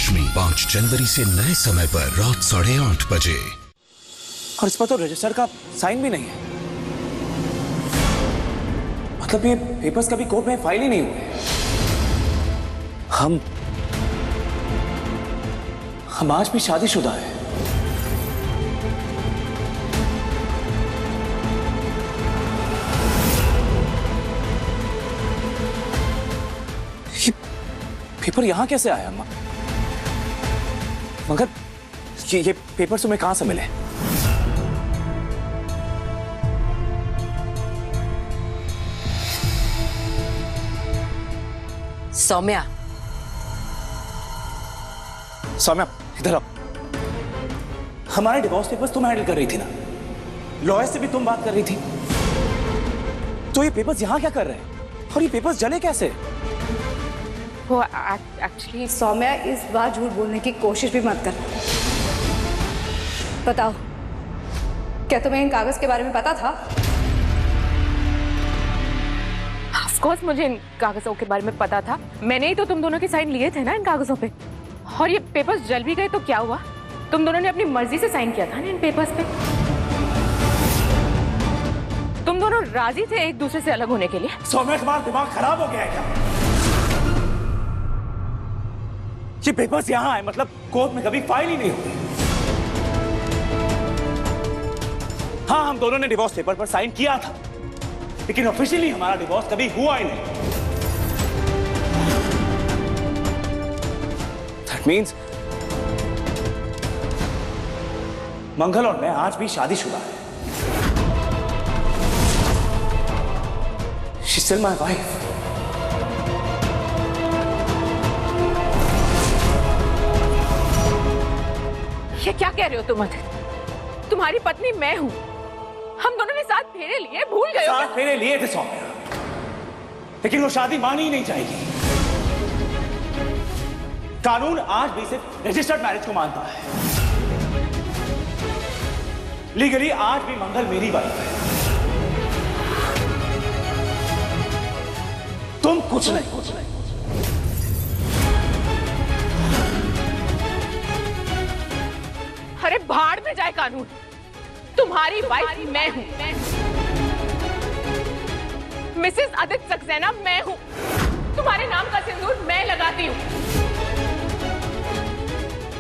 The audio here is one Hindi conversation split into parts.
रोशनी 5 जनवरी से नए समय पर रात 8:30 बजे। और इस पर तो रजिस्टर का साइन भी नहीं है। मतलब ये पेपर्स कभी कोर्ट में फाइल ही नहीं हुए। हम आज भी शादीशुदा है। ये पेपर यहां कैसे आया अम्मा? मगर ये पेपर तुम्हें कहां से मिले? सौम्या, सौम्या इधर आओ। हमारे डिवोर्स पेपर्स तुम हैंडल कर रही थी ना? लॉयर से भी तुम बात कर रही थी। तो ये पेपर्स यहां क्या कर रहे हैं? और ये पेपर्स जले कैसे? वो एक्चुअली सौम्या, इस बार झूठ बोलने की कोशिश भी मत कर। बताओ, क्या तुम्हें इन कागज के बारे में पता था? ऑफ कोर्स मुझे इन कागजों के बारे में पता था। मैंने ही तो तुम दोनों के साइन लिए थे ना इन कागजों पे। और ये पेपर्स जल भी गए तो क्या हुआ? तुम दोनों ने अपनी मर्जी से साइन किया था ना इन पेपर्स पे। तुम दोनों राजी थे एक दूसरे से अलग होने के लिए। सौम्या, तुम्हारा दिमाग खराब हो गया है क्या? ये पेपर्स यहां आए मतलब कोर्ट में कभी फाइल ही नहीं हुई। हाँ, हम दोनों ने डिवोर्स पेपर पर साइन किया था, लेकिन ऑफिशियली हमारा डिवोर्स कभी हुआ ही नहीं। दैट मीन्स मंगल और मैं आज भी शादीशुदा है। She's still my wife. ये क्या कह रहे हो तुम? तुम्हारी पत्नी मैं हूं। हम दोनों ने साथ फेरे लिए, भूल गए हो? साथ फेरे लिए थे सौम्या, लेकिन वो शादी मानी ही नहीं जाएगी। कानून आज भी सिर्फ रजिस्टर्ड मैरिज को मानता है। लीगली आज भी मंगल मेरी वाइफ है। तुम कुछ नहीं। अरे भाड़ में जाए कानून। तुम्हारी वाइफ मैं हूं। मिसेस आदित्य सक्सेना मैं हूं। तुम्हारे नाम का सिंदूर मैं लगाती हूं।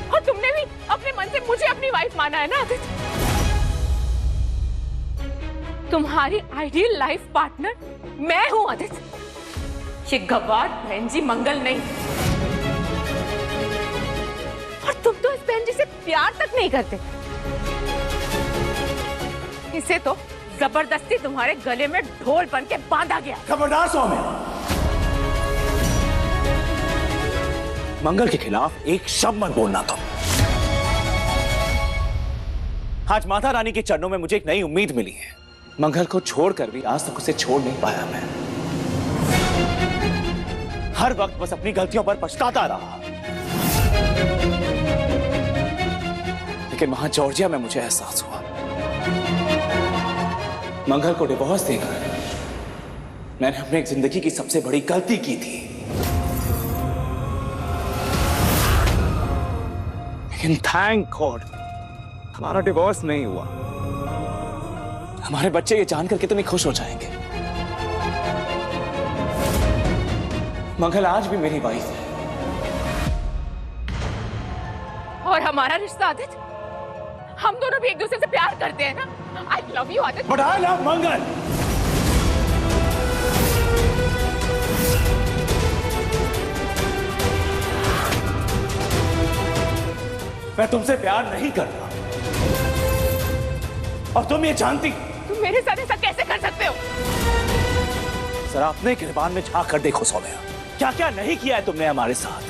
और तुमने भी अपने मन से मुझे अपनी वाइफ माना है ना आदित्य? तुम्हारी आइडियल लाइफ पार्टनर मैं हूं आदित्य। ये गवार बहन जी मंगल नहीं। और तुम तो इस बहन जी से प्यार तक नहीं करते। इसे तो जबरदस्ती तुम्हारे गले में ढोल बन के बांधा गया। खबरदार सौम्या, मंगल के खिलाफ एक शब्द मत बोलना तुम। आज माता रानी के चरणों में मुझे एक नई उम्मीद मिली है। मंगल को छोड़कर भी आज तक उसे छोड़ नहीं पाया मैं। हर वक्त बस अपनी गलतियों पर पछताता रहा। लेकिन वहां जॉर्जिया में मुझे एहसास हुआ, मंगल को डिवोर्स देकर मैंने अपनी जिंदगी की सबसे बड़ी गलती की थी। लेकिन थैंक गॉड हमारा डिवोर्स नहीं हुआ। हमारे बच्चे ये जानकर कितने खुश हो जाएंगे। मंगल आज भी मेरी वाइफ है। और हमारा रिश्ता आदित्य, हम दोनों भी एक दूसरे से प्यार करते हैं ना? I love you Aditya. But I love Mangal. मैं तुमसे प्यार नहीं करता और तुम ये जानती। तुम मेरे साथ ऐसा कैसे कर सकते हो? जरा अपने गिरबान में झांक कर देखो सौम्या, क्या क्या नहीं किया है तुमने हमारे साथ।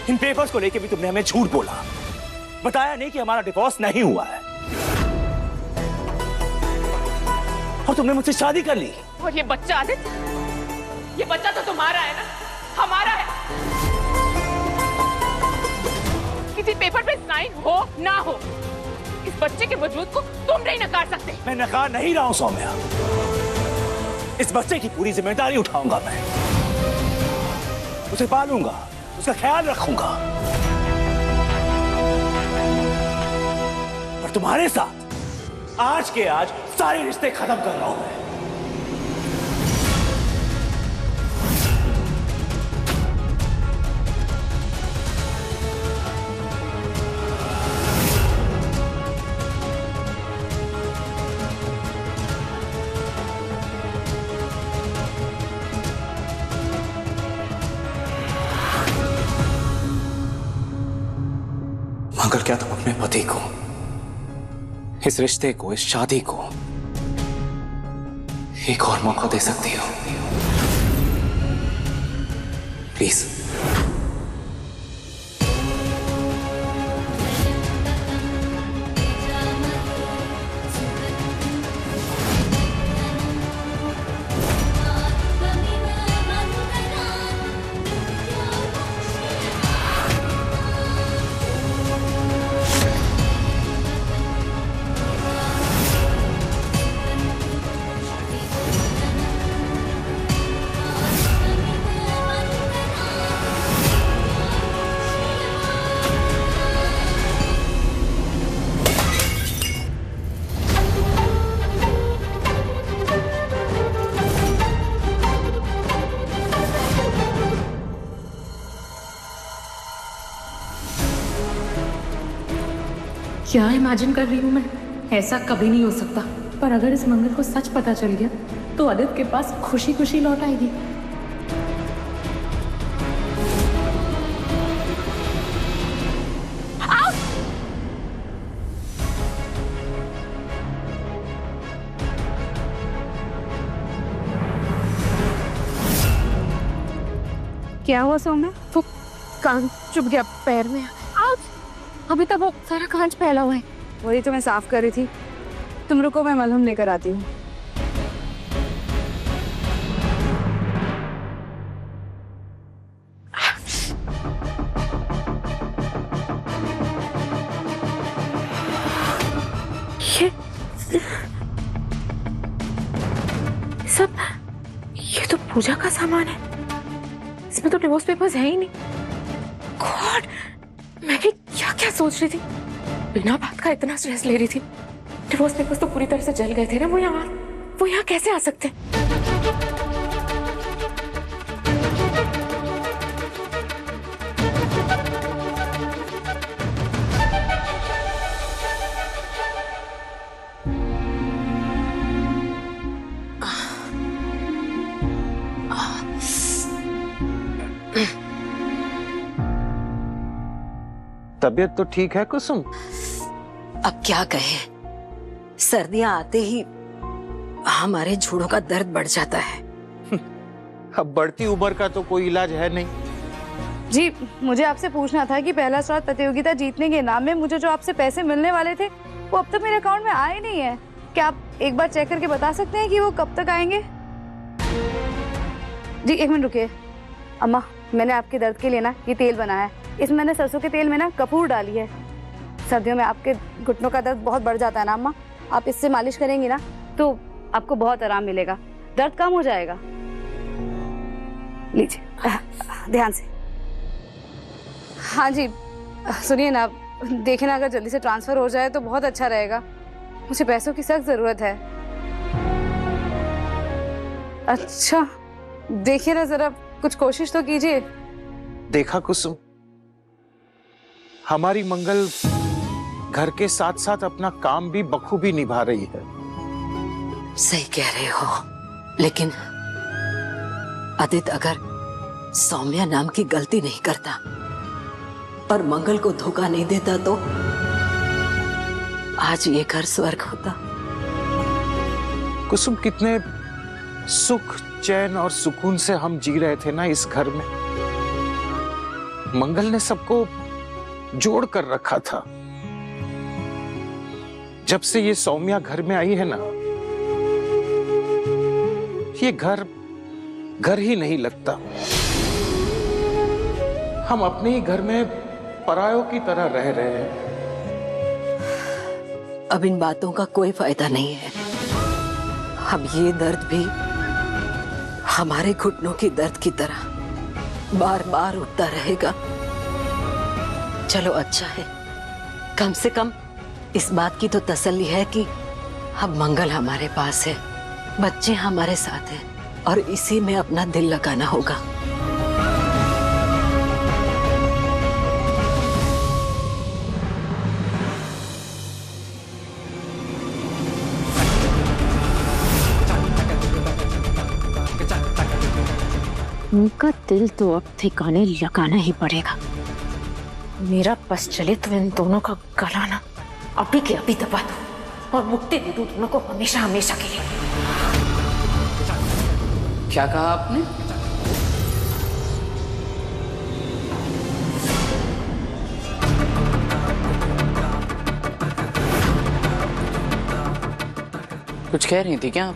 इन पेपर्स को लेके भी तुमने हमें झूठ बोला, बताया नहीं कि हमारा डिवोर्स नहीं हुआ है। और तुमने मुझसे शादी कर ली। और ये बच्चा आदित्य, ये बच्चा तो तुम्हारा है ना, हमारा है। किसी पेपर पे साइन हो ना हो, इस बच्चे के वजूद को तुम नहीं नकार सकते। मैं नकार नहीं रहा हूं सौम्या, इस बच्चे की पूरी जिम्मेदारी उठाऊंगा मैं। उसे पालूंगा, उसका ख्याल रखूंगा। और तुम्हारे साथ आज के आज सारे रिश्ते खत्म कर रहा हूं मैं। मगर क्या तुम अपने पति को, इस रिश्ते को, इस शादी को एक और मौका दे सकती हो? प्लीज। क्या इमेजिन कर रही हूँ मैं? ऐसा कभी नहीं हो सकता। पर अगर इस मंगल को सच पता चल गया तो आदित्य के पास खुशी खुशी लौट आएगी। क्या हुआ सौम्या? वो कान चुभ गया पैर में। अभी तक वो सारा कांच फैला हुआ है। वही तो मैं साफ कर रही थी। तुम रुको, मैं मलहम लेकर आती हूँ। ये तो पूजा का सामान है। इसमें तो डिवोर्स पेपर्स है ही नहीं। गॉड, मैं भी क्या क्या सोच रही थी। बिना बात का इतना स्ट्रेस ले रही थी। डिवोर्स पेपर्स तो पूरी तरह से जल गए थे ना। वो यहाँ कैसे आ सकते? तबीयत तो ठीक है कुसुम? अब क्या कहें, सर्दियां आते ही हमारे जोड़ों का दर्द बढ़ जाता है। अब बढ़ती उम्र का तो कोई इलाज है नहीं। जी, मुझे आपसे पूछना था कि पहला स्वाद प्रतियोगिता जीतने के इनाम में मुझे जो आपसे पैसे मिलने वाले थे वो अब तक मेरे अकाउंट में आए नहीं है। क्या आप एक बार चेक करके बता सकते हैं कि वो कब तक आएंगे? जी एक मिनट रुकिए। अम्मा, मैंने आपके दर्द के लिए ना ये तेल बनाया है। इसमें मैंने सरसों के तेल में ना कपूर डाली है। सर्दियों में आपके घुटनों का दर्द बहुत बढ़ जाता है ना अम्मा, आप इससे मालिश करेंगी ना तो आपको बहुत आराम मिलेगा, दर्द कम हो जाएगा। लीजिए ध्यान से। हाँ जी सुनिए ना, देखिए ना अगर जल्दी से ट्रांसफर हो जाए तो बहुत अच्छा रहेगा। मुझे पैसों की सख्त जरूरत है। अच्छा देखिए ना, जरा कुछ कोशिश तो कीजिए। देखा कुसुम, हमारी मंगल घर के साथ साथ अपना काम भी बखूबी निभा रही है। सही कह रहे हो, लेकिन आदित्य अगर सौम्या नाम की गलती नहीं करता और मंगल को धोखा नहीं देता तो आज ये घर स्वर्ग होता। कुसुम, कितने सुख चैन और सुकून से हम जी रहे थे ना इस घर में। मंगल ने सबको जोड़ कर रखा था। जब से ये सौम्या घर में आई है ना, ये घर ही नहीं लगता। हम अपने ही घर में परायों की तरह रह रहे हैं। अब इन बातों का कोई फायदा नहीं है। अब ये दर्द भी हमारे घुटनों की दर्द की तरह बार बार उठता रहेगा। चलो अच्छा है, कम से कम इस बात की तो तसल्ली है कि अब मंगल हमारे पास है, बच्चे हमारे साथ हैं और इसी में अपना दिल लगाना होगा। उनका दिल तो अब ठिकाने लगाना ही पड़ेगा। मेरा बस चले तो इन दोनों का गला ना अभी के अभी दबा दो और मुक्ति दे दो दोनों को हमेशा हमेशा के लिए। क्या कहा आपने? कुछ कह रही थी क्या आप?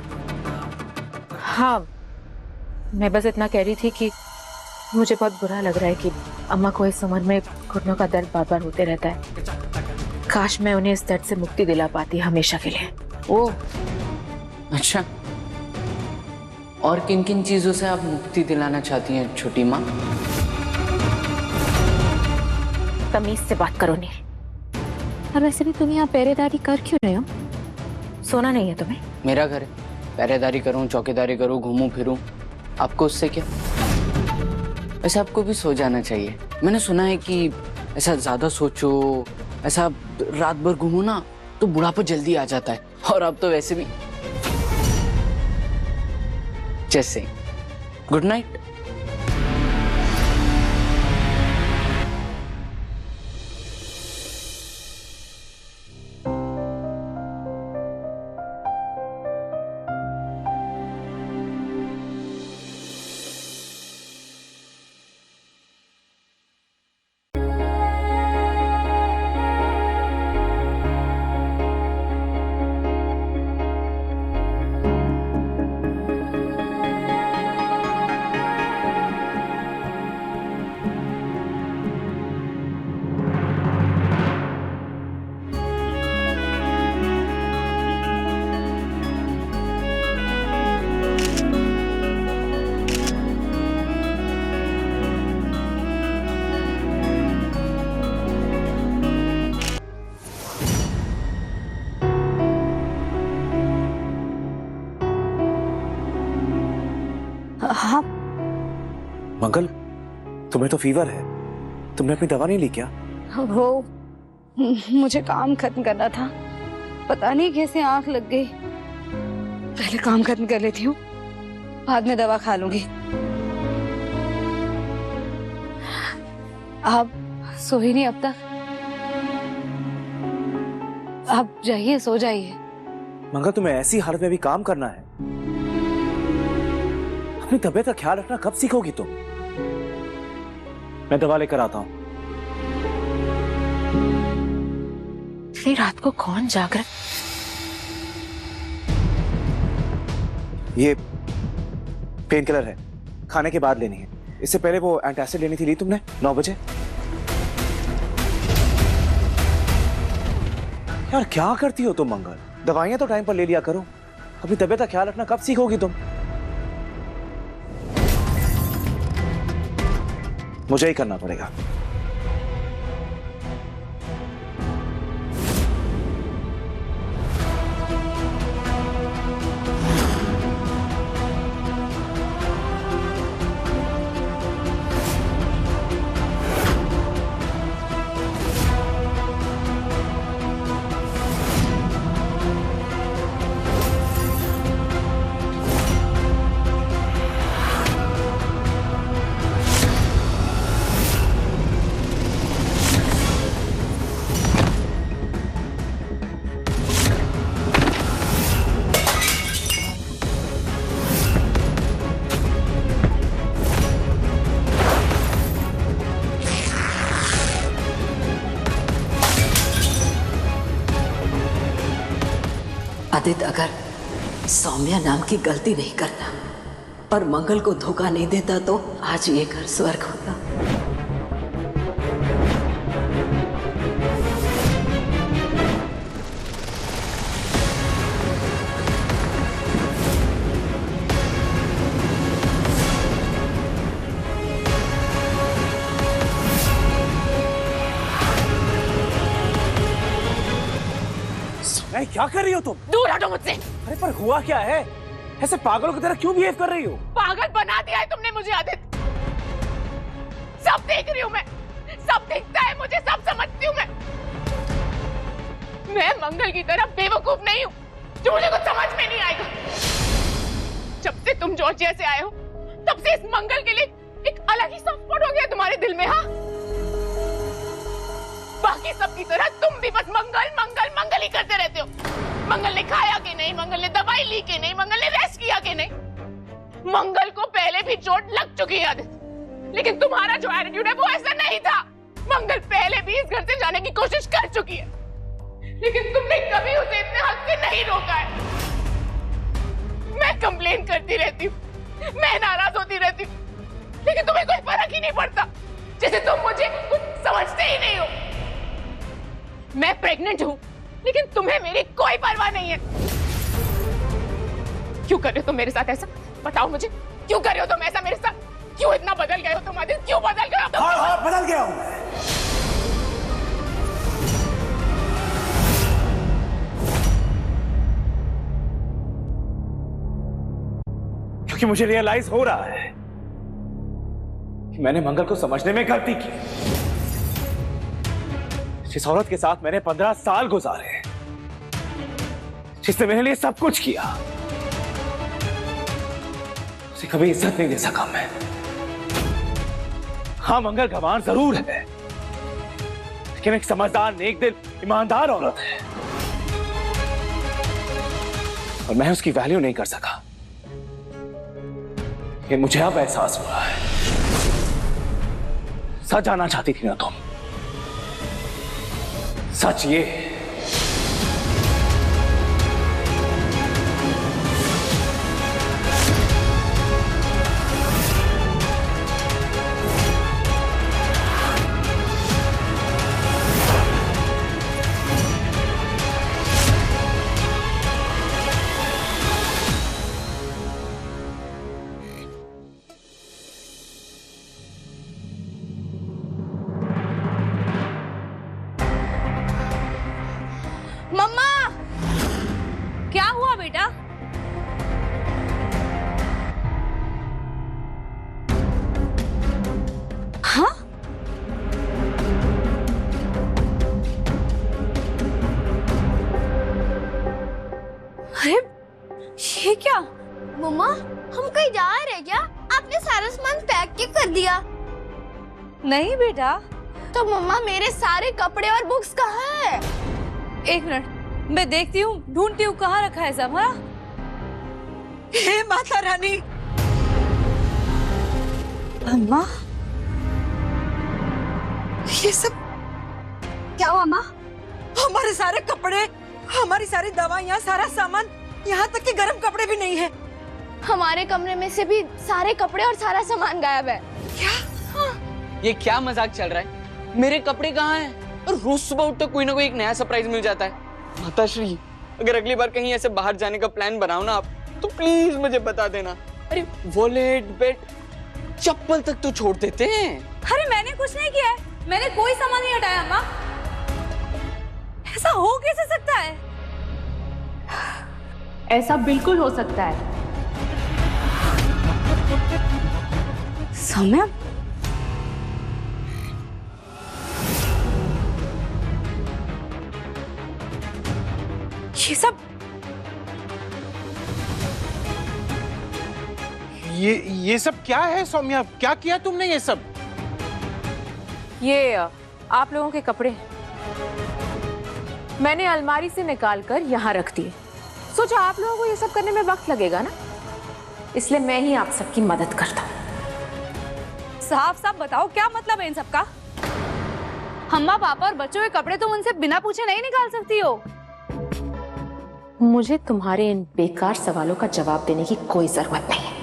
हाँ, मैं बस इतना कह रही थी कि मुझे बहुत बुरा लग रहा है कि अम्मा को इस उम्र में घुटनों का दर्द बार बार होते रहता है। काश मैं उन्हें इस दर्द से मुक्ति दिला पाती हमेशा के लिए। ओह अच्छा, और किन किन चीजों से आप मुक्ति दिलाना चाहती हैं छोटी माँ? तमीज से बात करो नील। और वैसे भी तुम यहाँ पहरेदारी कर क्यों रहे हो? सोना नहीं है तुम्हें? मेरा घर है, पहरेदारी करूं, चौकीदारी करूं, घूमूं फिरूं, आपको उससे क्या? वैसे आपको भी सो जाना चाहिए। मैंने सुना है कि ऐसा ज्यादा सोचो, ऐसा रात भर घूमो ना तो बुढ़ापा जल्दी आ जाता है। और आप तो वैसे भी जैसे। Good night. हाँ मंगल, तुम्हें तो फीवर है, तुमने अपनी दवा नहीं ली क्या? वो मुझे काम खत्म करना था, पता नहीं कैसे आंख लग गई। पहले काम खत्म कर लेती हूँ, बाद में दवा खा लूंगी। आप सो ही नहीं अब तक? आप जाइए, सो जाइए। मंगल, तुम्हें ऐसी हालत में भी काम करना है? अपनी तबीयत का ख्याल रखना कब सीखोगी तुम? मैं दवा लेकर आता हूं। इतनी रात को कौन जाग रहा? ये पेन किलर है, खाने के बाद लेनी है। इससे पहले वो एंटासिड लेनी थी, ली तुमने 9 बजे? यार क्या करती हो तुम मंगल? दवाइयां तो टाइम पर ले लिया करो। अपनी तबीयत का ख्याल रखना कब सीखोगी तुम? मुझे ही करना पड़ेगा। आदित्य अगर सौम्या नाम की गलती नहीं करता और मंगल को धोखा नहीं देता तो आज ये घर स्वर्ग होता। क्या कर रही हो तुम? दूर हटो मुझसे। अरे पर हुआ क्या है? ऐसे पागलों की तरह क्यों बिहेव कर रही हो? पागल बना दिया है तुमने मुझे आदित्य। सब देख रही हूँ मैं, सब दिखता है मुझे, सब समझती हूँ मैं मंगल की तरह बेवकूफ नहीं हूँ जो मुझे कुछ समझ में नहीं आएगा। जब से तुम जॉर्जिया से आए हो तब से इस मंगल के लिए एक अलग ही सॉफ्ट स्पॉट हो गया तुम्हारे दिल में। हाँ, बाकी सब की तरह तुम भी बस मंगल मंगल मंगल ही करते रहते हो। मंगल ने खाया कि नहीं, मंगल ने दवाई ली कि नहीं, मंगल ने रेस्ट किया कि नहीं। मंगल को पहले भी चोट लग चुकी है आदित्य, लेकिन तुम्हारा जो एटीट्यूड है वो ऐसा नहीं था। मंगल पहले भी इस घर से जाने की कोशिश कर चुकी है, लेकिन तुमने कभी उसे इतने हद से नहीं रोका है। मैं कंप्लेन करती रहती हूँ, मैं नाराज होती रहती हूँ, लेकिन तुम्हें कोई फर्क ही नहीं पड़ता, जैसे तुम मुझे कुछ समझते ही नहीं हो। मैं प्रेग्नेंट हूँ, लेकिन तुम्हें मेरी कोई परवाह नहीं है। क्यों कर रहे हो तुम मेरे साथ ऐसा? बताओ मुझे, क्यों कर रहे हो तुम ऐसा मेरे साथ? क्यों इतना बदल गए हो तुम आदित्य? क्यों बदल गए हो तुम? हाँ, बदल गया हूँ। क्योंकि मुझे रियलाइज हो रहा है कि मैंने मंगल को समझने में गलती की। जिस औरत के साथ मैंने 15 साल गुजारे, जिसने मेरे लिए सब कुछ किया, उसे कभी इज्जत नहीं दे सका मैं। हाँ, मंगल गंवार जरूर है, लेकिन एक समझदार, नेकदिल, ईमानदार औरत है, और मैं उसकी वैल्यू नहीं कर सका। ये मुझे अब एहसास हुआ है। सच जानना चाहती थी ना तुम? सच ये मम्मा, क्या हुआ बेटा? हाँ? अरे ये क्या? मम्मा, हम कहीं जा रहे हैं क्या? आपने सारा सामान पैक क्यों कर दिया? नहीं बेटा। तो मम्मा, मेरे सारे कपड़े और बुक्स कहाँ है? एक मिनट, मैं देखती हूँ, ढूंढती हूँ कहाँ रखा है सब। हाँ, हे माता रानी, अम्मा, ये सब क्या हुआ अम्मा? हमारे सारे कपड़े, हमारी सारी दवाइयाँ, सारा सामान, यहाँ तक कि गर्म कपड़े भी नहीं है। हमारे कमरे में से भी सारे कपड़े और सारा सामान गायब है। क्या? हाँ। ये क्या मजाक चल रहा है? मेरे कपड़े कहाँ हैं? और रोज सुबह उठते कोई ना कोई एक नया सरप्राइज मिल जाता है। माताश्री, अगर अगली बार कहीं ऐसे बाहर जाने का प्लान बनाओ ना आप, तो प्लीज मुझे बता देना। अरे वॉलेट, बेड, चप्पल तक तो छोड़ देते हैं। अरे मैंने कुछ नहीं किया है, मैंने कोई सामान नहीं हटाया अम्मा। ऐसा हो कैसे सकता है? ऐसा बिल्कुल हो सकता है। सौम्या, ये सब क्या है सौम्या? क्या किया तुमने ये सब? ये आप लोगों के कपड़े हैं। मैंने अलमारी से निकाल कर यहाँ रख दिए। सोचा आप लोगों को ये सब करने में वक्त लगेगा ना, इसलिए मैं ही आप सबकी मदद करता हूँ। साफ साफ बताओ, क्या मतलब है इन सब का? अम्मा, पापा और बच्चों के कपड़े तुम उनसे बिना पूछे नहीं निकाल सकती हो। मुझे तुम्हारे इन बेकार सवालों का जवाब देने की कोई जरूरत नहीं है।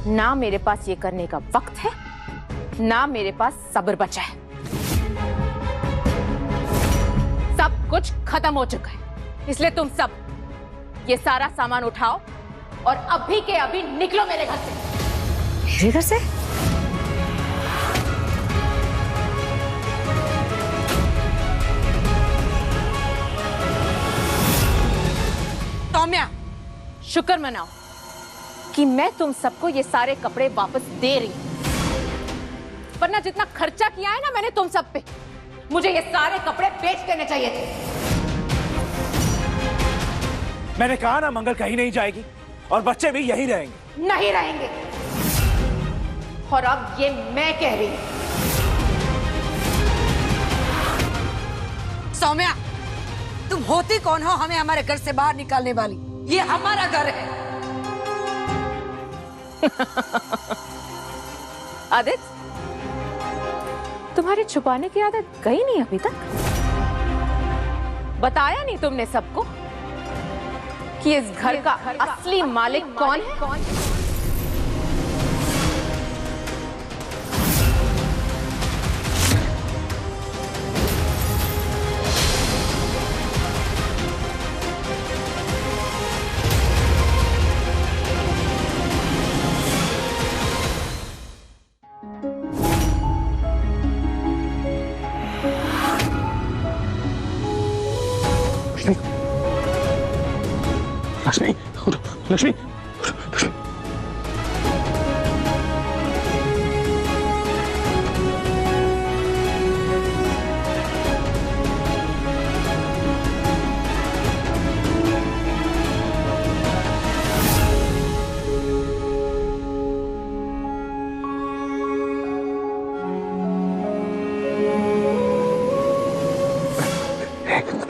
ना मेरे पास ये करने का वक्त है, ना मेरे पास सब्र बचा है। सब कुछ खत्म हो चुका है, इसलिए तुम सब ये सारा सामान उठाओ और अभी के अभी निकलो मेरे घर से। मेरे घर से? सौम्या, शुक्र मनाओ कि मैं तुम सबको ये सारे कपड़े वापस दे रही हूं, वरना जितना खर्चा किया है ना मैंने तुम सब पे, मुझे ये सारे कपड़े बेच देने चाहिए थे। मैंने कहा ना मंगल कहीं नहीं जाएगी और बच्चे भी यहीं रहेंगे। नहीं रहेंगे, और अब ये मैं कह रही हूं। सौम्या, तुम होती कौन हो हमें हमारे घर से बाहर निकालने वाली? ये हमारा घर है। आदित्य, तुम्हारी छुपाने की आदत गई नहीं अभी तक? बताया नहीं तुमने सबको कि इस घर का असली मालिक कौन है? लक्ष्मी, उठो, लक्ष्मी, लक्ष्मी।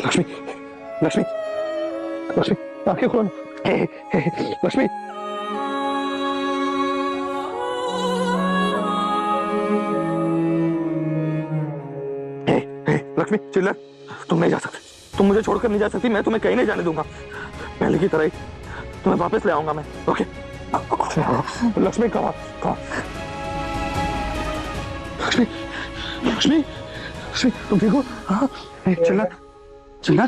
लक्ष्मी, लक्ष्मी, लक्ष्मी, आंखें खोलो। लक्ष्मी, लक्ष्मी चिल्ला, तुम नहीं जा सकते, तुम मुझे छोड़कर नहीं जा सकती, मैं तुम्हें कहीं नहीं जाने दूंगा, पहले की तरह ही तुम्हें वापस ले आऊंगा मैं, ओके? लक्ष्मी कहाँ, कहाँ? लक्ष्मी, लक्ष्मी, लक्ष्मी, तुम ठीक हो? हाँ, चिल्ला, चिल्ला।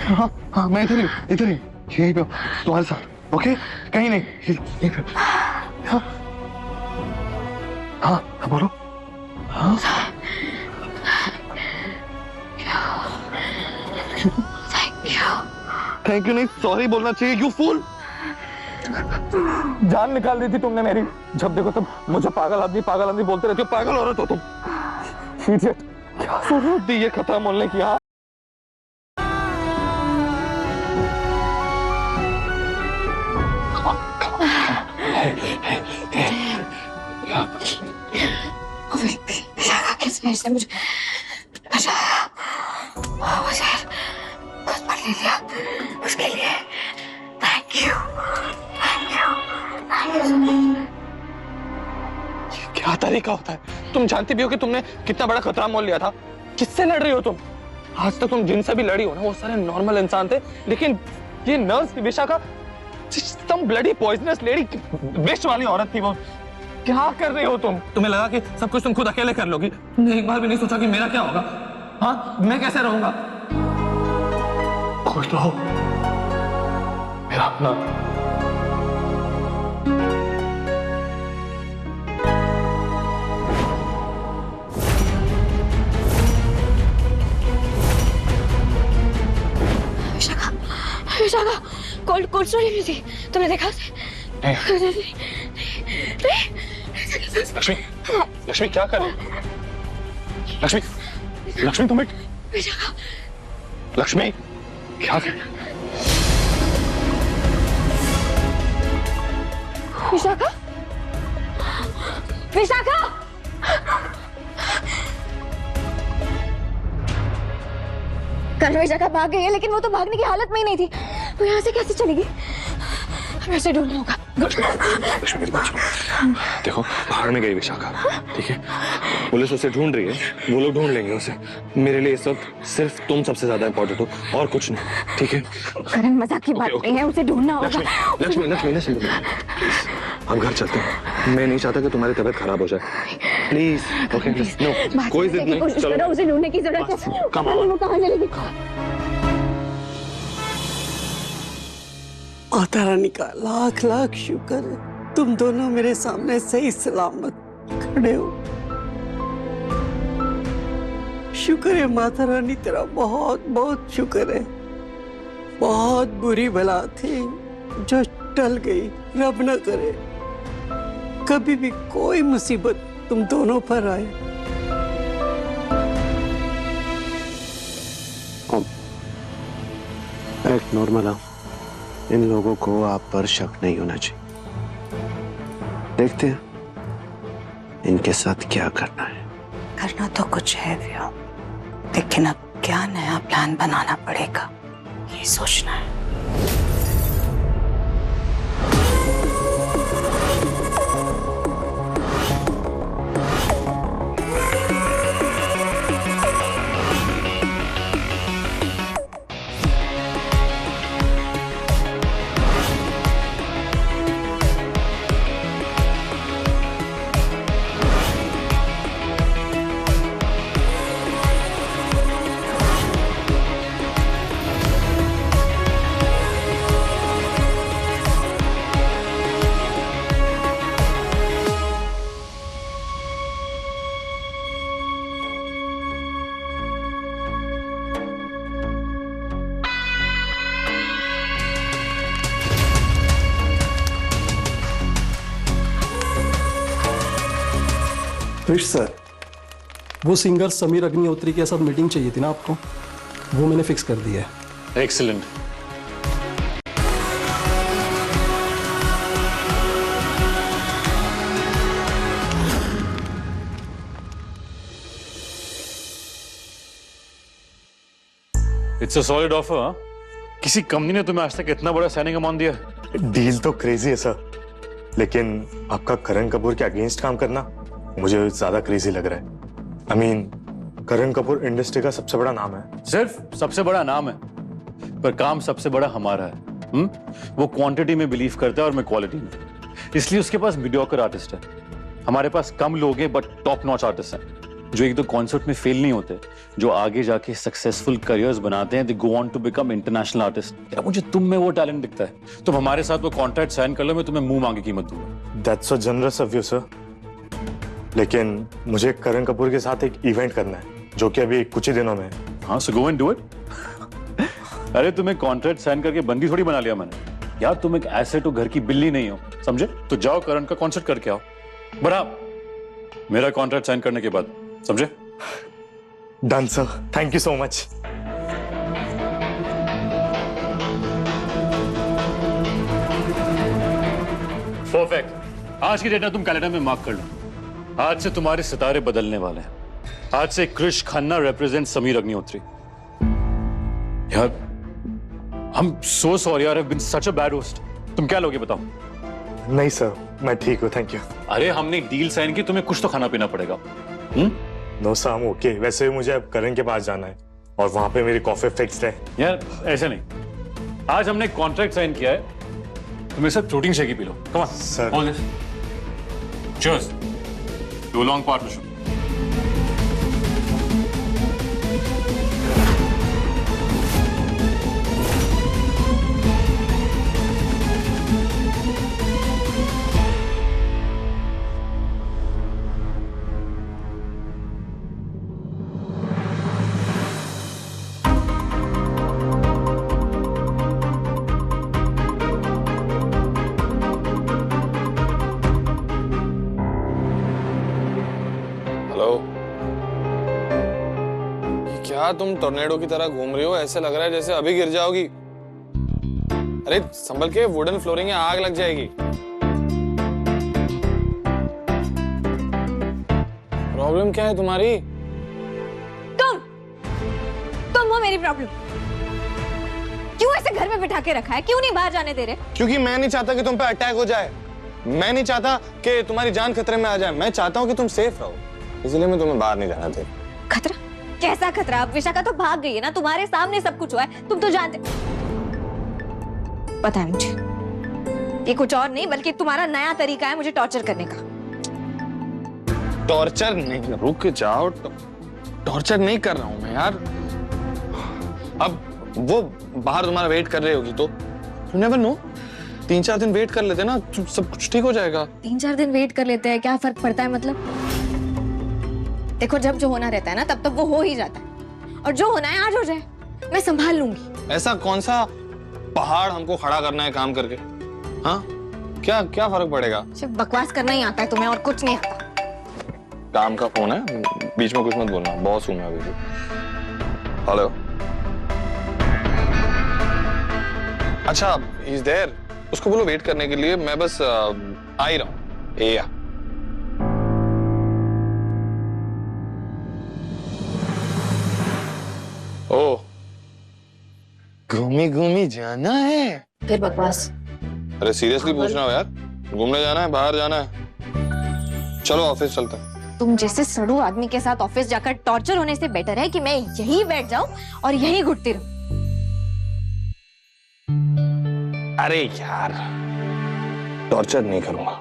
हाँ हाँ, मैं इधर ही, यहीं पे तुम्हारे साथ, ओके? कहीं नहीं, यहीं पे। हाँ हाँ, बोलो। हाँ, थैंक यू नहीं, सॉरी बोलना चाहिए, यू फूल। जान निकाल दी थी तुमने मेरी, जब देखो तब मुझे पागल आदमी बोलते रहते हो, पागल औरत हो तुम। इडियट, क्या जरूरत थी ये खतरा बोलने की? हाँ, इसने मुझे बचाया, मुझे खुद पर ले लिया, उसके लिए thank you, thank you, thank you. क्या तरीका होता है? तुम जानती भी हो कि तुमने कितना बड़ा खतरा मोल लिया था। किससे लड़ रही हो तुम? आज तक तुम जिनसे भी लड़ी हो ना, वो सारे नॉर्मल इंसान थे, लेकिन ये नर्स विशाखा, तुम ब्लडी पॉइजनस लेडी, विष वाली औरत थी वो। क्या कर रही हो तुम? तुम्हें लगा कि सब कुछ तुम खुद अकेले कर लोगी? तुमने एक बार भी नहीं सोचा कि मेरा क्या होगा? हाँ, मैं कैसे रहूंगा? खुश रहो मेरा अपना। विशाखा, विशाखा, कोल्ड स्टोरेज में थी, तुमने देखा उसे? लक्ष्मी, लक्ष्मी क्या कर रही? लक्ष्मी, लक्ष्मी तुम्हें, विशाखा, लक्ष्मी क्या कर? विशाखा, विशाखा, कल विशाखा भाग गई है, लेकिन वो तो भागने की हालत में ही नहीं थी, वो यहाँ से कैसे चलेगी? हमें उसे ढूंढना होगा। लक्ष्मी मेरी बात सुनो, देखो बाहर में गई विशाखा, ठीक है? पुलिस उसे ढूंढ रही है, वो लोग ढूंढ लेंगे उसे। मेरे लिए इस वक्त सिर्फ तुम सबसे ज्यादा इंपॉर्टेंट हो और कुछ नहीं, ठीक है? करण, मजाक की बात नहीं है, उसे ढूंढना होगा। लक्ष्मी, लक्ष्मी, लक्ष्मी, हम घर चलते हैं। मैं नहीं चाहता कि तुम्हारी तबीयत खराब हो जाए, प्लीज। ओके, नो, कोई जिद नहीं, चलो। उसे ढूंढने की जरूरत है। Come on. वो कहाँ चलेगी? माता रानी का लाख लाख शुक्र है, तुम दोनों मेरे सामने सही सलामत खड़े हो। शुक्र है माता रानी, तेरा बहुत बहुत शुक्र है। बहुत बुरी बला थी जो टल गई। रब न करे कभी भी कोई मुसीबत तुम दोनों पर आए। एक नॉर्मल, इन लोगों को आप पर शक नहीं होना चाहिए। देखते हैं इनके साथ क्या करना है। करना तो कुछ है व्यो, लेकिन अब क्या नया प्लान बनाना पड़ेगा ये सोचना है। कृष सर, वो सिंगर समीर अग्निहोत्री के साथ मीटिंग चाहिए थी ना आपको, वो मैंने फिक्स कर दी है। Excellent. It's a solid offer. किसी कंपनी ने तुम्हें आज तक इतना बड़ा साइनिंग अमाउंट दिया? डील तो क्रेजी है सर, लेकिन आपका करण कपूर के अगेंस्ट काम करना मुझे ज्यादा क्रेजी लग रहा है। I mean, Karan Kapoor industry का सबसे बड़ा नाम है। सिर्फ सबसे बड़ा नाम है, पर काम सबसे बड़ा हमारा है। वो क्वांटिटी में बिलीव करता है और मैं क्वालिटी में, इसलिए उसके पास मीडियोकर आर्टिस्ट है। हमारे पास कम लोग हैं बट टॉप नॉच आर्टिस्ट हैं, जो एक दो कॉन्सर्ट में फेल नहीं होते, जो आगे जाके सक्सेसफुल करियर्स बनाते हैं। They go on to become international artist. यार मुझे तुम में वो टैलेंट दिखता है। तुम हमारे साथ वो कॉन्ट्रैक्ट साइन कर लो, मैं तुम्हें मुंह मांगे कीमत दूंगा। That's so generous of you sir, लेकिन मुझे करण कपूर के साथ एक इवेंट करना है जो कि अभी कुछ ही दिनों में है। हाँ, सो गो एंड डू इट। अरे तुम्हें कॉन्ट्रैक्ट साइन करके बंदी थोड़ी बना लिया मैंने। यार तुम एक एसेट हो, घर की बिल्ली नहीं हो, समझे? तो जाओ करण का कॉन्सर्ट करके आओ, बराबर मेरा कॉन्ट्रैक्ट साइन करने के बाद, समझे? Done sir, thank you so much. Perfect. आज की डेट ना तुम कैलेंडर में मार्क कर लो। आज से तुम्हारे सितारे बदलने वाले हैं। आज से कृष खन्ना रिप्रेजेंट समीर अग्निहोत्री। यार I'm so sorry यार, I've been such a bad host। तुम क्या लोगे बताओ? नहीं सर, मैं ठीक हूँ, थैंक यू। अरे हमने डील साइन की, तुम्हें कुछ तो खाना पीना पड़ेगा। No sir, I'm okay। वैसे भी मुझे अब करण के पास जाना है और वहां पे मेरी कॉफी फिक्स्ड है। यार ऐसे नहीं, आज हमने कॉन्ट्रैक्ट साइन किया है, तुम्हें सब प्रोटीन शेक ही पी लो। Come on sir. All this. Cheers to long partnership. क्या तुम टॉर्नेडो की तरह घूम रही हो? ऐसे लग रहा है जैसे अभी गिर जाओगी। अरे संभल के, वुडन फ्लोरिंग में आग लग जाएगी। प्रॉब्लम क्या है तुम्हारी? तुम हो मेरी प्रॉब्लम। क्यों ऐसे घर में बिठा के रखा है? क्यों नहीं बाहर जाने दे रहे? क्योंकि मैं नहीं चाहता कि तुम पे अटैक हो जाए। मैं नहीं चाहता कि तुम्हारी जान खतरे में आ जाए। मैं चाहता हूँ कि तुम सेफ रहो, इसलिए मैं तुम्हें बाहर नहीं जाना दे। खतरा? कैसा खतरा? अब विशाखा तो भाग गई है ना, तुम्हारे सामने सब कुछ हुआ है, तुम तो जानते। पता है मुझे, ये कुछ और नहीं बल्कि तुम्हारा नया तरीका है मुझे टॉर्चर करने का। टॉर्चर नहीं, रुक जाओ। टॉर्चर नहीं कर रहा हूं मैं यार। अब वो बाहर तुम्हारा वेट कर रही होगी तो यू नेवर नो, 3-4 दिन वेट कर लेते ना, सब कुछ ठीक हो जाएगा। 3-4 दिन वेट कर लेते हैं, क्या फर्क पड़ता है? मतलब देखो, जब जो होना रहता है ना, तब तक वो हो ही जाता है, और जो होना है आज हो जाए, मैं संभाल लूंगी। ऐसा कौन सा पहाड़ हमको खड़ा करना है काम करके। हाँ, क्या क्या फर्क पड़ेगा? सिर्फ बकवास करना ही आता है तुम्हें और कुछ नहीं आता। काम का फोन है, बीच में कुछ मत बोलना, बॉस हूं मैं अभी भी। हेलो। अच्छा, ही इज देयर। उसको बोलो वेट करने के लिए, मैं बस आ ही रहा हूँ। या ओ, घूमी घूमी जाना है? फिर बकवास। अरे सीरियसली पूछ रहा हूँ यार, घूमने जाना है, बाहर जाना है? चलो ऑफिस चलते हैं। तुम जैसे सड़ू आदमी के साथ ऑफिस जाकर टॉर्चर होने से बेटर है कि मैं यहीं बैठ जाऊं और यहीं घुटती रहूं। अरे यार, टॉर्चर नहीं करूंगा,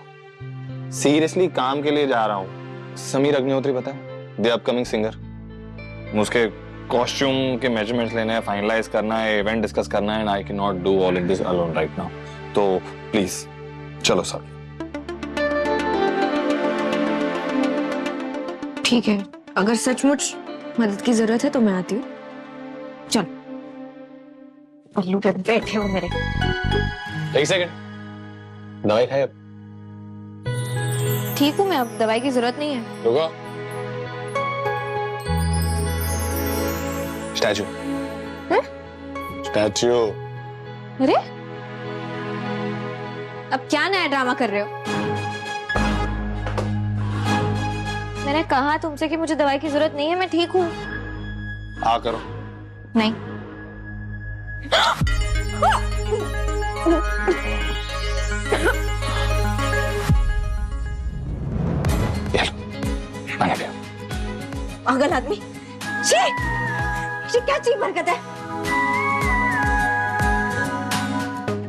सीरियसली काम के लिए जा रहा हूँ। समीर अग्निहोत्री पता है, द अपकमिंग सिंगर। उसके कॉस्ट्यूम के मेजरमेंट्स लेने हैं, फाइनलाइज करना है, इवेंट डिस्कस करना है, and I can not do all it this alone right now. तो प्लीज चलो सर। ठीक है, अगर सचमुच मदद की जरूरत है तो मैं आती हूँ। चल, पल्लू पे बैठे हो मेरे। एक सेकंड, दवाई खाए अब? ठीक हूँ मैं, अब दवाई की जरूरत नहीं है। रुको, स्टैचू। स्टैचू। अरे अब क्या नया ड्रामा कर रहे हो? मैंने कहा तुमसे कि मुझे दवाई की जरूरत नहीं है, मैं ठीक हूँ। हाँ करो। नहीं। पागल आदमी, छी! ये क्या चीज हरकत है?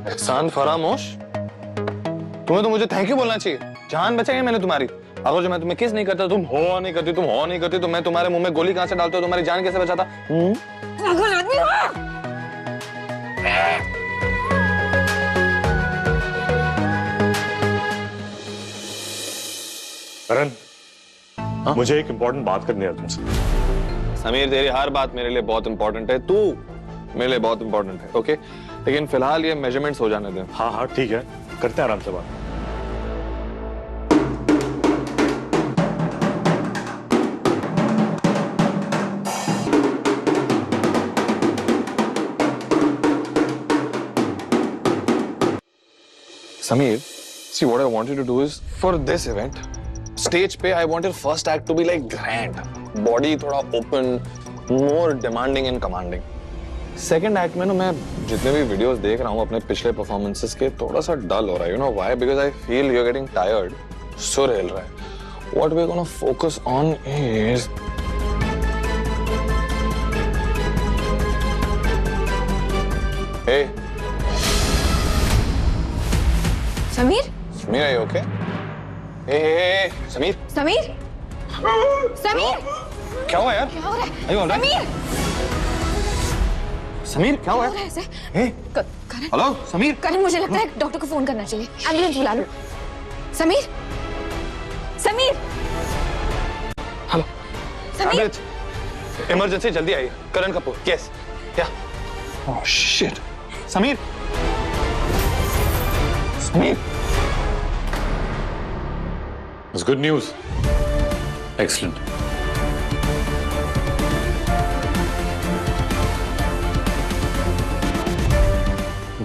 एहसान फरामोश, तुम्हें तो मुझे थैंक यू बोलना चाहिए। जान बचाई मैंने तुम्हारी। अगर जो मैं तुम्हें किस नहीं करता, तुम हो नहीं करती, तुम हो नहीं करती, तो मैं तुम्हारे मुंह में गोली कहां से डालता हूं, तुम्हारी जान कैसे बचाता? पागल आदमी हो। करण, मुझे एक इंपॉर्टेंट बात करनी है तुमसे। समीर, तेरी हर बात मेरे लिए बहुत इंपॉर्टेंट है, तू मेरे लिए बहुत इंपॉर्टेंट है, ओके? लेकिन फिलहाल ये मेजरमेंट्स हो जाने दें। हाँ हाँ ठीक है, करते हैं आराम से बात। Sameer, see what I want you to do is for this event, stage पे I want your first act to be like grand, body थोड़ा open, more demanding and commanding. Second act में ना मैं जितने भी videos देख रहा हूँ अपने पिछले performances के, थोड़ा सा dull हो रहा है, you know why? Because I feel you're getting tired, सुर हिल रहा है. What we're gonna focus on is hey. Sameer? Sameer, are you okay? Hey, Sameer? Sameer? Sameer? क्या हुआ यार? क्या हो रहा है? Are you all right? Sameer? Sameer, क्या हुआ? ऐसे? Hey, करण? हेलो, समीर? करण, मुझे लगता है डॉक्टर को फोन करना चाहिए। एम्बुलेंस बुला लो। समीर? समीर? हेलो। समीर? इमरजेंसी, जल्दी आइए। करण कपूर, यस, या। Oh shit. Sameer? Sameer? It's good news. Excellent.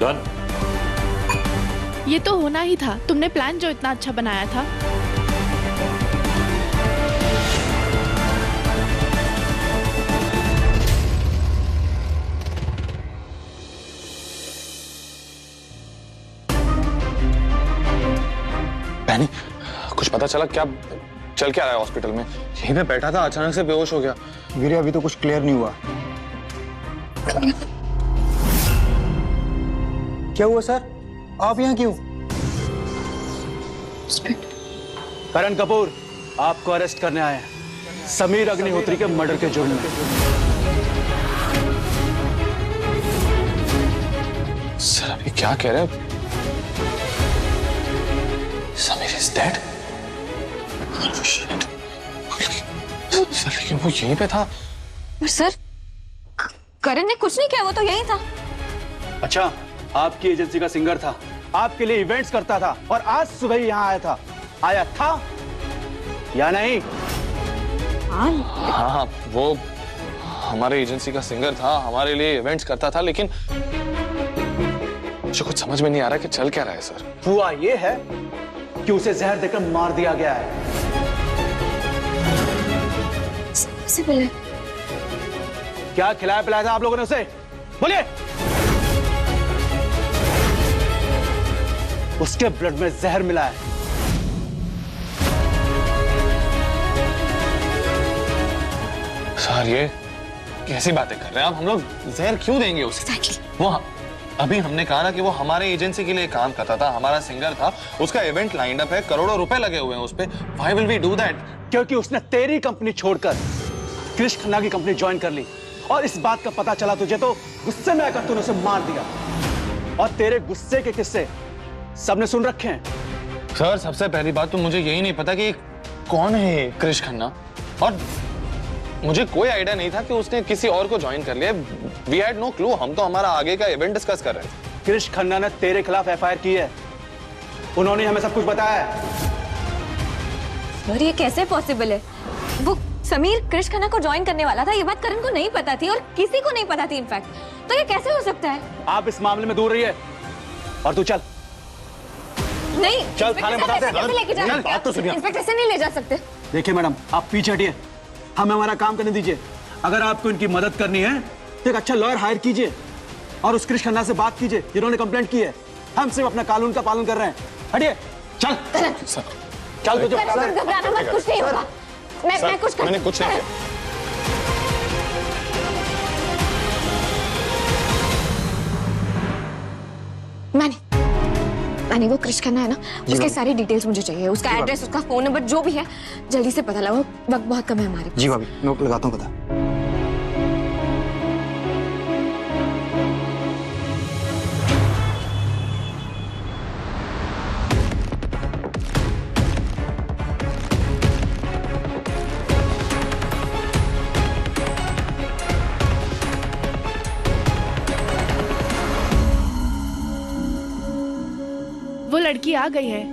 Done. ये तो होना ही था। तुमने प्लान जो इतना अच्छा बनाया था। बहनी, कुछ पता चला क्या? चल क्या रहा है हॉस्पिटल में? यहीं पे बैठा था, अचानक से बेहोश हो गया। वीरे, अभी तो कुछ क्लियर नहीं हुआ। क्या हुआ सर? आप यहाँ क्यों? करण कपूर आपको अरेस्ट करने आए हैं समीर अग्निहोत्री के मर्डर के जुर्म में। सर अभी क्या कह रहे हैं? Sameer is dead? सर लेकिन वो यहीं पे था। पर सर, करण ने कुछ नहीं किया, वो तो यहीं था। अच्छा, आपकी एजेंसी का सिंगर था, आपके लिए इवेंट्स करता था और आज सुबह ही यहाँ आया था। आया था या नहीं? हाँ, वो हमारे एजेंसी का सिंगर था, हमारे लिए इवेंट्स करता था, लेकिन मुझे कुछ समझ में नहीं आ रहा कि चल क्या रहा है सर। हुआ ये है कि उसे जहर देकर मार दिया गया है। क्या खिलाया पिलाया था आप लोगों ने उसे? बोलिए। उसके ब्लड में जहर मिला है। सर ये कैसी बातें कर रहे हैं आप? हम लोग जहर क्यों देंगे उसे? वो अभी हमने कहा ना कि वो हमारे एजेंसी के लिए काम करता था, हमारा सिंगर था, उसका इवेंट लाइंड अप है, करोड़ों रुपए लगे हुए हैं उस पे। Why will we do that? क्योंकि उसने तेरी कंपनी छोड़कर क्रिश खन्ना की कंपनी ज्वाइन कर ली और इस बात का पता चला तुझे तो गुस्से में आकर तूने उसे मार दिया। और तेरे गुस्से के किस्से सबने सुन रखे हैं। सर सबसे पहली बात तो मुझे यही नहीं पता कि कौन है क्रिश खन्ना, और मुझे कोई आइडिया नहीं था कि उसने किसी और को ज्वाइन कर लिया। वी हैड नो क्लू, हम तो हमारा आगे का इवेंट डिस्कस कर रहे थे। क्रिश खन्ना ने तेरे खिलाफ एफआईआर की है, उन्होंने हमें सब कुछ बताया है। और ये कैसे पॉसिबल है? वो समीर क्रिश खन्ना को ज्वाइन करने वाला था, ये बात करण को नहीं पता थी और किसी को नहीं पता थी इनफैक्ट। तो ये कैसे हो सकता है? आप इस मामले में दूर रहिए और तू चल। नहीं चल थाने बताते हैं। लेके जा बात तो सुनिए। इंस्पेक्टर से नहीं ले जा सकते। देखिए मैडम, आप पीछे हटिए, हमें हमारा काम करने दीजिए। अगर आपको इनकी मदद करनी है तो एक अच्छा लॉयर हायर कीजिए और उस क्रिश खन्ना से बात कीजिए जिन्होंने कंप्लेंट की है। हम सिर्फ अपना कानून का पालन कर रहे हैं। हटिए, चल चल। तुझे घबराना मत, कुछ नहीं होगा। मैं कुछ मैंने कुछ नहीं किया। मैंने वो क्रिश खन्ना है ना, उसके सारी डिटेल्स मुझे चाहिए, उसका एड्रेस, उसका फोन नंबर, जो भी है जल्दी से पता लगाओ, वक्त बहुत कम है हमारे पास। जी भाभी, नोट लगाता हूँ पता। वो लड़की आ गई है।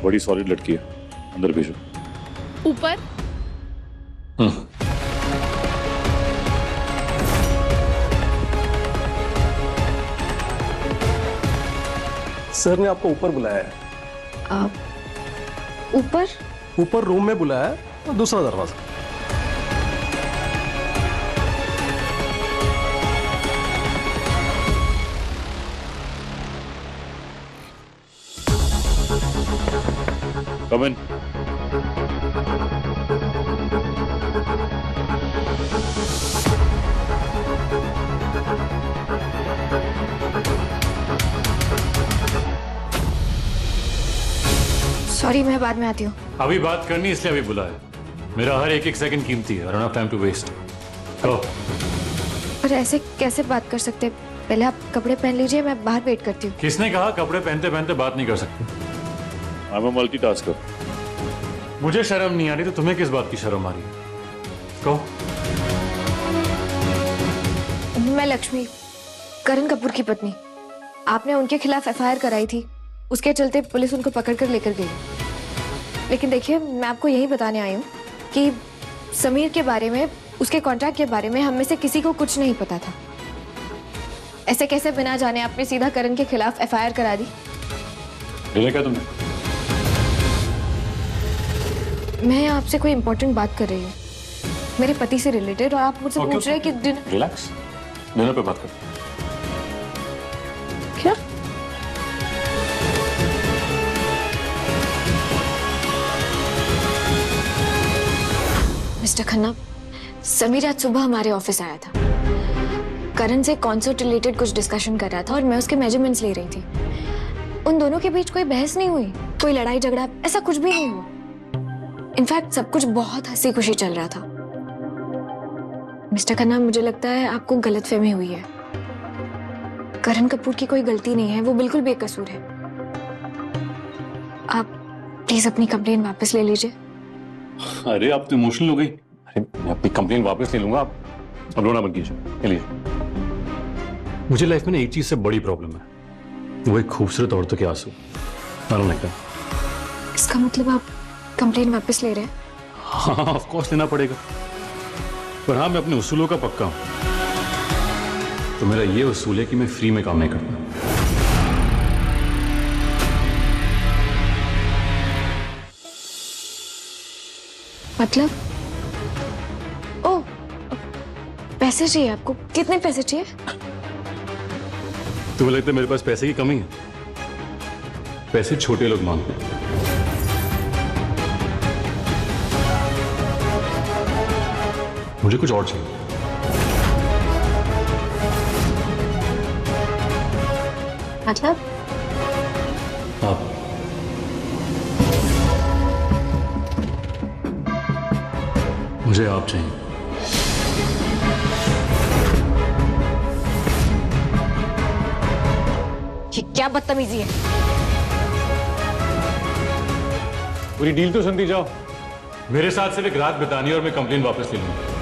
बड़ी सॉलिड लड़की है, अंदर भेजो। ऊपर सर ने आपको ऊपर बुलाया है। ऊपर ऊपर रूम में बुलाया है, और दूसरा दरवाजा। Come in. सॉरी, मैं बाद में आती हूँ। अभी बात करनी इसलिए अभी बुलाया। मेरा हर एक सेकंड कीमती है। I don't have time to waste. Go. पर ऐसे कैसे बात कर सकते? पहले आप कपड़े पहन लीजिए, मैं बाहर वेट करती हूँ। किसने कहा कपड़े पहनते पहनते बात नहीं कर सकते? I'm a multitasker. मुझे शर्म नहीं आ रही तो तुम्हें किस बात की शर्म आ रही है? कहो। मैं लक्ष्मी, करण कपूर की पत्नी। आपने उनके खिलाफ एफआईआर कराई थी, उसके चलते पुलिस उनको पकड़ कर लेकर गई। लेकिन देखिए, मैं आपको यही बताने आई हूँ कि समीर के बारे में, उसके कॉन्ट्रैक्ट के बारे में हम में से किसी को कुछ नहीं पता था। ऐसे कैसे बिना जाने आपने सीधा करण के खिलाफ एफआईआर करा दी? क्या तुमने? मैं आपसे कोई इंपॉर्टेंट बात कर रही हूँ, मेरे पति से रिलेटेड, और आप मुझसे पूछ रहे हैं कि रिलैक्स, डिनर पे बात कर। क्या? मिस्टर खन्ना, समीर आज सुबह हमारे ऑफिस आया था। करण से कॉन्सर्ट रिलेटेड कुछ डिस्कशन कर रहा था और मैं उसके मेजरमेंट्स ले रही थी। उन दोनों के बीच कोई बहस नहीं हुई, कोई लड़ाई झगड़ा, ऐसा कुछ भी नहीं हुआ। इनफैक्ट सब कुछ बहुत हंसी खुशी चल रहा था। मिस्टर खन्ना, मुझे लगता है आपको गलतफहमी हुई है। करण कपूर की कोई गलती नहीं है, वो बिल्कुल बेकसूर है। आप प्लीज अपनी कंप्लेन वापस ले लीजिए। अरे आप तो इमोशनल हो गई। अरे मैं अपनी कंप्लेन वापस ले लूंगा। आप अब रोना बंद कीजिए। ले लीजिए। मुझे लाइफ में ना एक चीज से बड़ी प्रॉब्लम है, वो एक खूबसूरत औरतों के आंसू। I don't like that. इसका मतलब आप कंप्लेन वापस ले रहे हैं? हाँ ऑफ कोर्स लेना पड़ेगा, पर हाँ मैं अपने उसूलों का पक्का हूं। तो मेरा ये उसूल है कि मैं फ्री में काम नहीं करता। मतलब? ओ, पैसे चाहिए आपको? कितने पैसे चाहिए? तुम्हें लगता है मेरे पास पैसे की कमी है? पैसे छोटे लोग मांगते हैं। मुझे कुछ और चाहिए। मतलब? आप मुझे आप चाहिए। ये क्या बदतमीजी है? पूरी डील तो सुनती जाओ। मेरे साथ सिर्फ एक रात बितानी और मैं कंप्लेन वापस ले लूंगा।